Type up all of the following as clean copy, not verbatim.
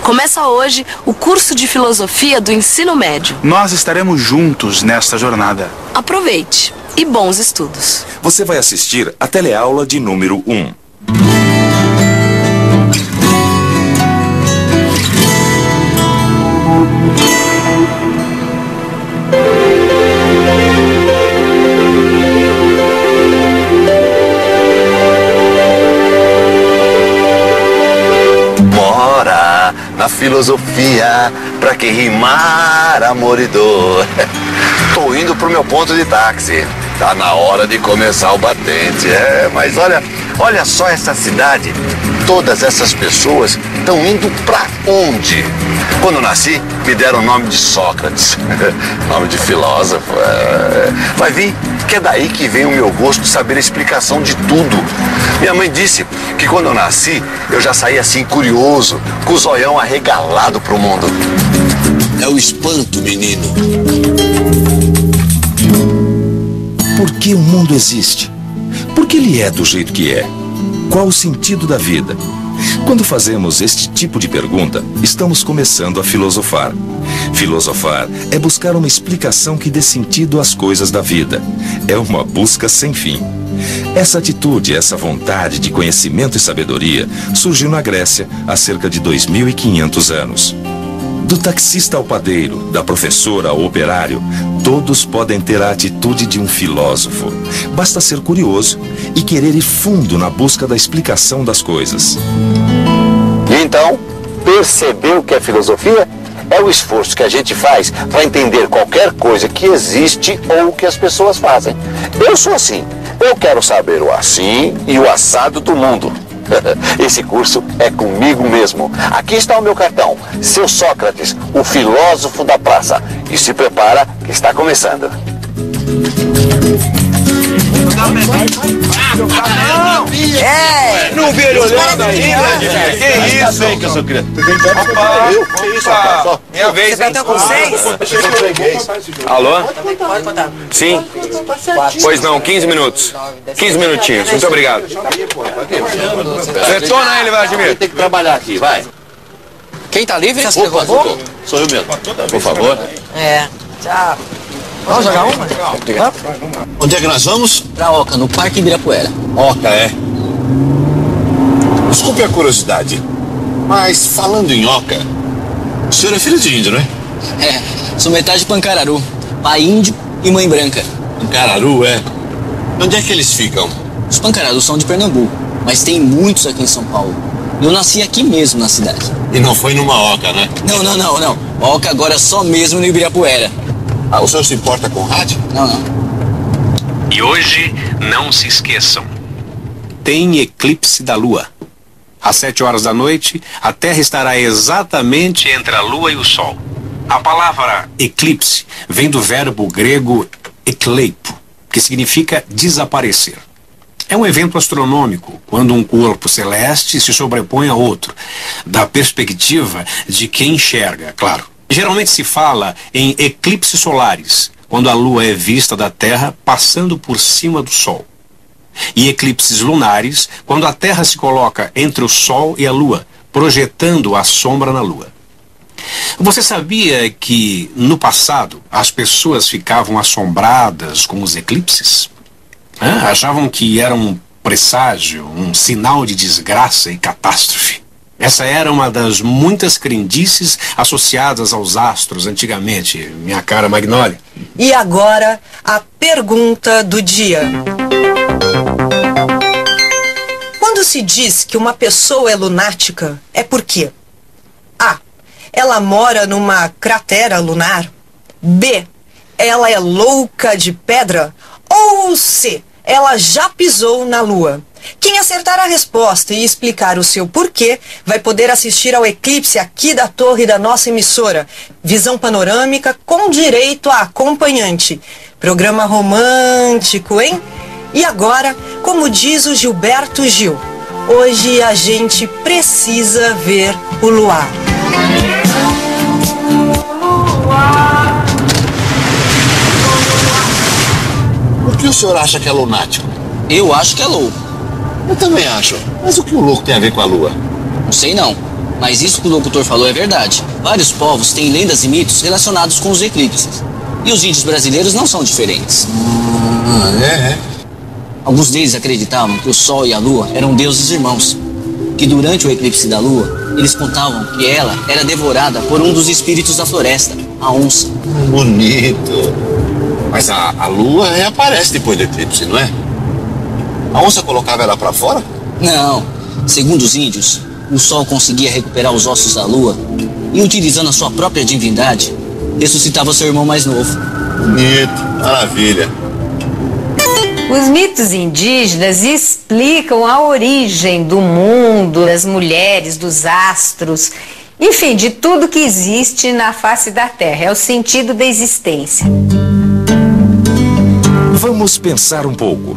Começa hoje o curso de filosofia do ensino médio. Nós estaremos juntos nesta jornada. Aproveite e bons estudos. Você vai assistir a teleaula de número 1. Na filosofia, pra quem rimar amor e dor. Tô indo pro meu ponto de táxi. Tá na hora de começar o batente. Mas olha só essa cidade. Todas essas pessoas estão indo pra onde? Quando eu nasci, me deram o nome de Sócrates. Nome de filósofo. Vai vir que é daí que vem o meu gosto de saber a explicação de tudo. Minha mãe disse que quando eu nasci, eu já saí assim curioso, com o zoião arregalado pro mundo. É o espanto, menino. Por que o mundo existe? Por que ele é do jeito que é? Qual o sentido da vida? Quando fazemos este tipo de pergunta, estamos começando a filosofar. Filosofar é buscar uma explicação que dê sentido às coisas da vida. É uma busca sem fim. Essa atitude, essa vontade de conhecimento e sabedoria surgiu na Grécia há cerca de 2.500 anos. Do taxista ao padeiro, da professora ao operário, todos podem ter a atitude de um filósofo. Basta ser curioso e querer ir fundo na busca da explicação das coisas. E então, perceber o que é filosofia? É o esforço que a gente faz para entender qualquer coisa que existe ou que as pessoas fazem. Eu sou assim. Eu quero saber o assim e o assado do mundo. Esse curso é comigo mesmo. Aqui está o meu cartão. Seu Sócrates, o filósofo da praça. E se prepara que está começando. Não vi ele olhando ainda, que isso? Que eu sou criança. Opa, minha vez. Você tá com 6? Alô? Sim? Pois não, 15 minutos. 15 minutinhos, muito obrigado. Retona ele, Vladimir. Tem que trabalhar aqui, vai. Quem tá livre? Opa, sou eu mesmo. Por favor. Tchau. Vamos jogar uma? Onde é que nós vamos? Pra Oca, no Parque Ibirapuera. Oca, é. Desculpe a curiosidade, mas falando em Oca, o senhor é filho de índio, não é? Sou metade pancararu. Pai índio e mãe branca. Pancararu, é. Onde é que eles ficam? Os pancararus são de Pernambuco, mas tem muitos aqui em São Paulo. Eu nasci aqui mesmo na cidade. E não foi numa Oca, né? Não. Oca agora é só mesmo no Ibirapuera. Ah, o senhor se importa com rádio? Não. E hoje, não se esqueçam, tem eclipse da Lua. Às 7 horas da noite, a Terra estará exatamente entre a Lua e o Sol. A palavra eclipse vem do verbo grego ekleipo, que significa desaparecer. É um evento astronômico, quando um corpo celeste se sobrepõe a outro, da perspectiva de quem enxerga, claro. Geralmente se fala em eclipses solares, quando a Lua é vista da Terra passando por cima do Sol. E eclipses lunares, quando a Terra se coloca entre o Sol e a Lua, projetando a sombra na Lua. Você sabia que, no passado, as pessoas ficavam assombradas com os eclipses? Achavam que era um presságio, um sinal de desgraça e catástrofe. Essa era uma das muitas crendices associadas aos astros antigamente, minha cara Magnólia. E agora, a pergunta do dia. Quando se diz que uma pessoa é lunática, é por quê? A. Ela mora numa cratera lunar. B. Ela é louca de pedra. Ou C. Ela já pisou na Lua. Quem acertar a resposta e explicar o seu porquê vai poder assistir ao eclipse aqui da torre da nossa emissora. Visão panorâmica com direito a acompanhante. Programa romântico, hein? E agora, como diz o Gilberto Gil, hoje a gente precisa ver o luar. Por que o senhor acha que é lunático? Eu acho que é louco. Eu também acho. Mas o que o louco tem a ver com a lua? Não sei não, mas isso que o locutor falou é verdade. Vários povos têm lendas e mitos relacionados com os eclipses. E os índios brasileiros não são diferentes. Alguns deles acreditavam que o Sol e a Lua eram deuses irmãos. Que durante o eclipse da Lua, eles contavam que ela era devorada por um dos espíritos da floresta, a onça. Bonito. Mas a lua reaparece depois do eclipse, não é? A onça colocava ela pra fora? Não. Segundo os índios, o Sol conseguia recuperar os ossos da Lua e, utilizando a sua própria divindade, ressuscitava seu irmão mais novo. Bonito. Maravilha. Os mitos indígenas explicam a origem do mundo, das mulheres, dos astros, enfim, de tudo que existe na face da Terra. É o sentido da existência. Vamos pensar um pouco.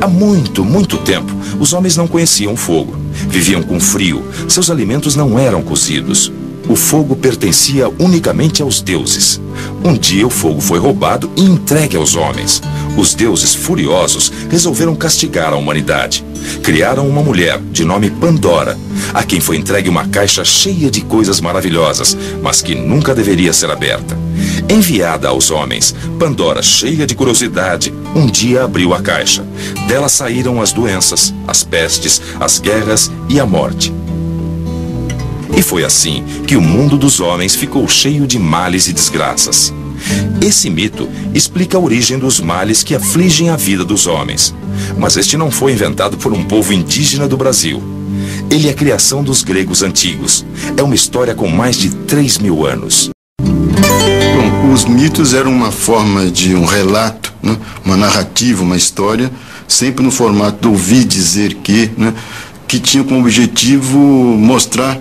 Há muito, muito tempo, os homens não conheciam fogo. Viviam com frio, seus alimentos não eram cozidos. O fogo pertencia unicamente aos deuses. Um dia o fogo foi roubado e entregue aos homens. Os deuses, furiosos, resolveram castigar a humanidade. Criaram uma mulher, de nome Pandora, a quem foi entregue uma caixa cheia de coisas maravilhosas, mas que nunca deveria ser aberta. Enviada aos homens, Pandora, cheia de curiosidade, um dia abriu a caixa. Dela saíram as doenças, as pestes, as guerras e a morte. E foi assim que o mundo dos homens ficou cheio de males e desgraças. Esse mito explica a origem dos males que afligem a vida dos homens. Mas este não foi inventado por um povo indígena do Brasil. Ele é a criação dos gregos antigos. É uma história com mais de 3.000 anos. Bom, os mitos eram uma forma de um relato, né? Uma narrativa, uma história, sempre no formato do ouvir dizer que, né? Que tinha como objetivo mostrar,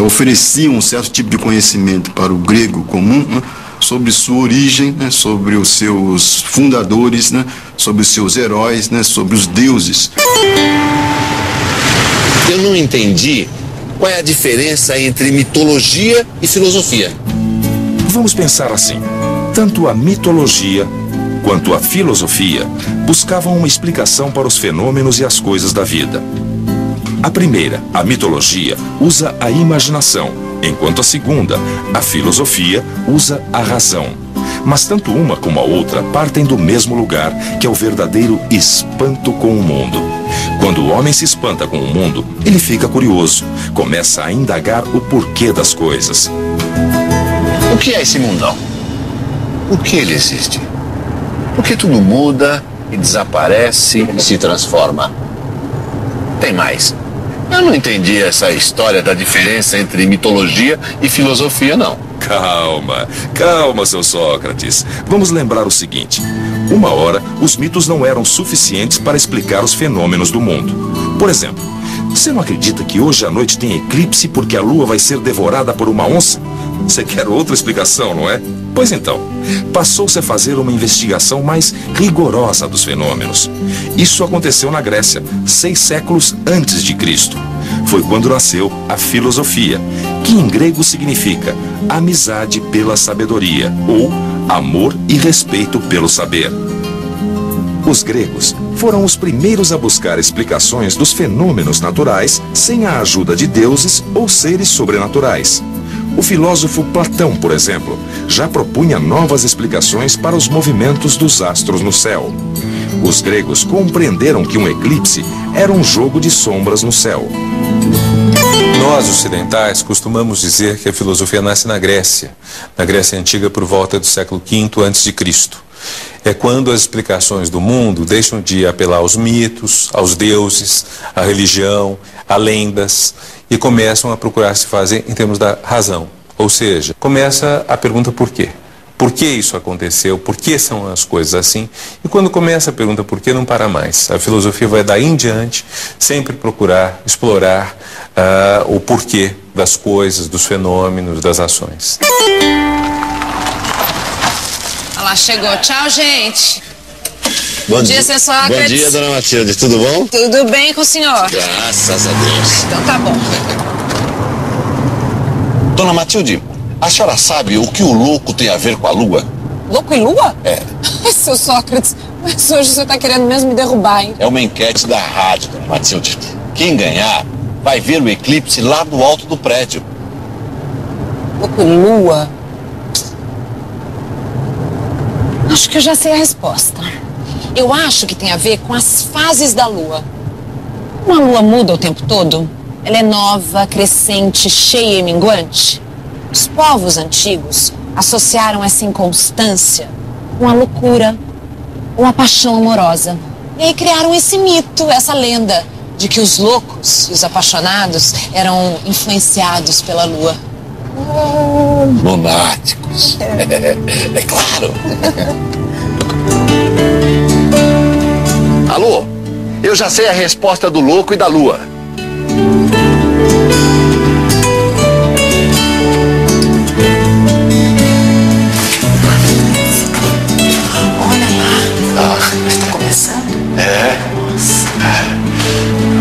oferecia um certo tipo de conhecimento para o grego comum, né? Sobre sua origem, né? Sobre os seus fundadores, né? Sobre os seus heróis, né? Sobre os deuses. Eu não entendi qual é a diferença entre mitologia e filosofia. Vamos pensar assim. Tanto a mitologia quanto a filosofia buscavam uma explicação para os fenômenos e as coisas da vida. A primeira, a mitologia, usa a imaginação, enquanto a segunda, a filosofia, usa a razão. Mas tanto uma como a outra partem do mesmo lugar, que é o verdadeiro espanto com o mundo. Quando o homem se espanta com o mundo, ele fica curioso, começa a indagar o porquê das coisas. O que é esse mundão? Por que ele existe? Por que tudo muda e desaparece e se transforma? Tem mais. Eu não entendi essa história da diferença entre mitologia e filosofia, não. Calma, calma, seu Sócrates. Vamos lembrar o seguinte. Uma hora, os mitos não eram suficientes para explicar os fenômenos do mundo. Por exemplo, você não acredita que hoje à noite tem eclipse porque a lua vai ser devorada por uma onça? Você quer outra explicação, não é? Pois então, passou-se a fazer uma investigação mais rigorosa dos fenômenos. Isso aconteceu na Grécia, 6 séculos antes de Cristo. Foi quando nasceu a filosofia, que em grego significa amizade pela sabedoria, ou amor e respeito pelo saber. Os gregos foram os primeiros a buscar explicações dos fenômenos naturais sem a ajuda de deuses ou seres sobrenaturais. O filósofo Platão, por exemplo, já propunha novas explicações para os movimentos dos astros no céu. Os gregos compreenderam que um eclipse era um jogo de sombras no céu. Nós, ocidentais, costumamos dizer que a filosofia nasce na Grécia Antiga por volta do século V a.C. É quando as explicações do mundo deixam de apelar aos mitos, aos deuses, à religião, a lendas, e começam a procurar se fazer em termos da razão. Ou seja, começa a pergunta por quê? Por que isso aconteceu? Por que são as coisas assim? E quando começa a pergunta por que, não para mais. A filosofia vai daí em diante sempre procurar explorar o porquê das coisas, dos fenômenos, das ações. Olha lá, chegou. Tchau, gente. Bom dia, seu Sócrates. Bom dia, dona Matilde. Tudo bom? Tudo bem com o senhor? Graças a Deus. Então tá bom. Dona Matilde, a senhora sabe o que o louco tem a ver com a lua? Louco e lua? É. Seu Sócrates, Mas hoje você tá querendo mesmo me derrubar, hein? É uma enquete da rádio, dona Matilde. Quem ganhar vai ver o eclipse lá do alto do prédio. Lua? Acho que eu já sei a resposta. Eu acho que tem a ver com as fases da lua. Uma lua muda o tempo todo? Ela é nova, crescente, cheia e minguante? Os povos antigos associaram essa inconstância com a loucura, com a paixão amorosa. E aí criaram esse mito, essa lenda, de que os loucos e os apaixonados eram influenciados pela lua. Lunáticos. É claro. Alô? Eu já sei a resposta do louco e da lua. Olha lá. Está começando? É?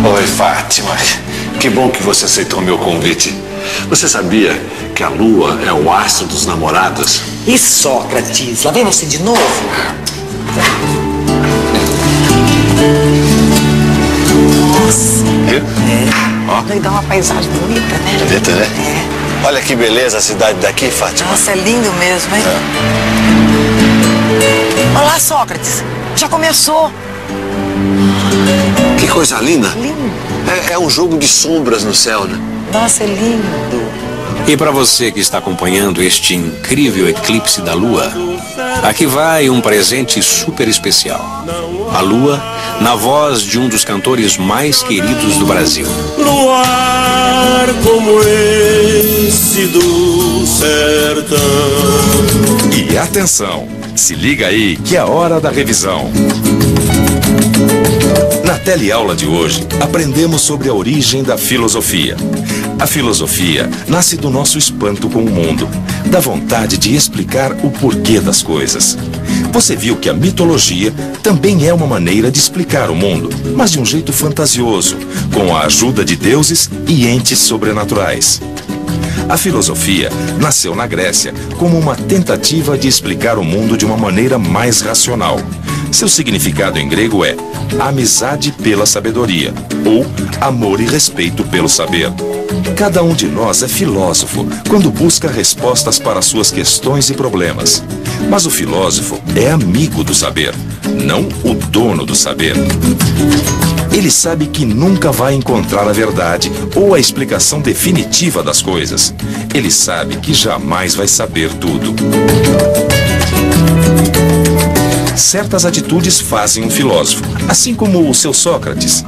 Oi, Fátima. Que bom que você aceitou meu convite. Você sabia que a lua é o astro dos namorados? E Sócrates? Lá vem você de novo? Nossa. Viu? Ó. Vai dar uma paisagem bonita, né? Bonita, né? É. Olha que beleza a cidade daqui, Fátima. Nossa, é lindo mesmo, hein? Olha lá, Sócrates. Já começou. Que coisa linda. Lindo. É um jogo de sombras no céu, né? Nossa, é lindo. E para você que está acompanhando este incrível eclipse da Lua, aqui vai um presente super especial. A Lua, na voz de um dos cantores mais queridos do Brasil. Luar como esse do sertão. E atenção, se liga aí que é hora da revisão. Na teleaula de hoje, aprendemos sobre a origem da filosofia. A filosofia nasce do nosso espanto com o mundo, da vontade de explicar o porquê das coisas. Você viu que a mitologia também é uma maneira de explicar o mundo, mas de um jeito fantasioso, com a ajuda de deuses e entes sobrenaturais. A filosofia nasceu na Grécia como uma tentativa de explicar o mundo de uma maneira mais racional. Seu significado em grego é amizade pela sabedoria, ou amor e respeito pelo saber. Cada um de nós é filósofo quando busca respostas para suas questões e problemas. Mas o filósofo é amigo do saber, não o dono do saber. Ele sabe que nunca vai encontrar a verdade ou a explicação definitiva das coisas. Ele sabe que jamais vai saber tudo. Certas atitudes fazem um filósofo, assim como o seu Sócrates.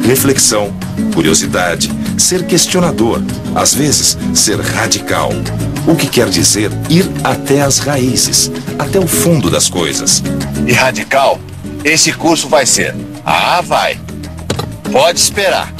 Reflexão, curiosidade, ser questionador, às vezes ser radical. O que quer dizer ir até as raízes, até o fundo das coisas. E radical, esse curso vai ser. Ah, vai. Pode esperar.